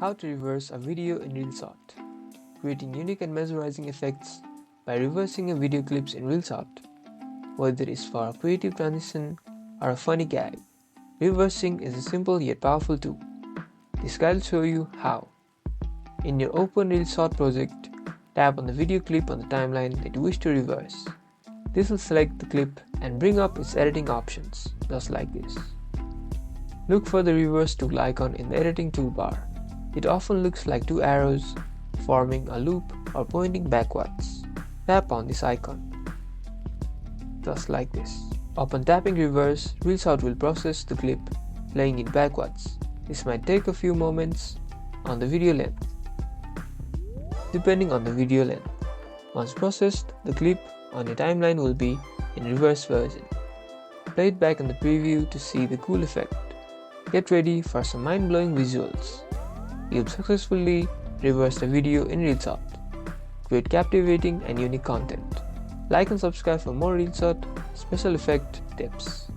How to reverse a video in Reelshot. Creating unique and mesmerizing effects by reversing a video clips in Reelshot. Whether it is for a creative transition or a funny gag, reversing is a simple yet powerful tool. This guide will show you how. In your open Reelshot project, tap on the video clip on the timeline that you wish to reverse. This will select the clip and bring up its editing options, just like this. Look for the reverse tool icon in the editing toolbar. It often looks like two arrows forming a loop or pointing backwards. Tap on this icon, just like this. Upon tapping reverse, Reelshot will process the clip, playing it backwards. This might take a few moments on the video length, depending on the video length. Once processed, the clip on your timeline will be in reverse version. Play it back in the preview to see the cool effect. Get ready for some mind-blowing visuals. You've successfully reversed a video in Reelshot. Create captivating and unique content. Like and subscribe for more Reelshot special effect tips.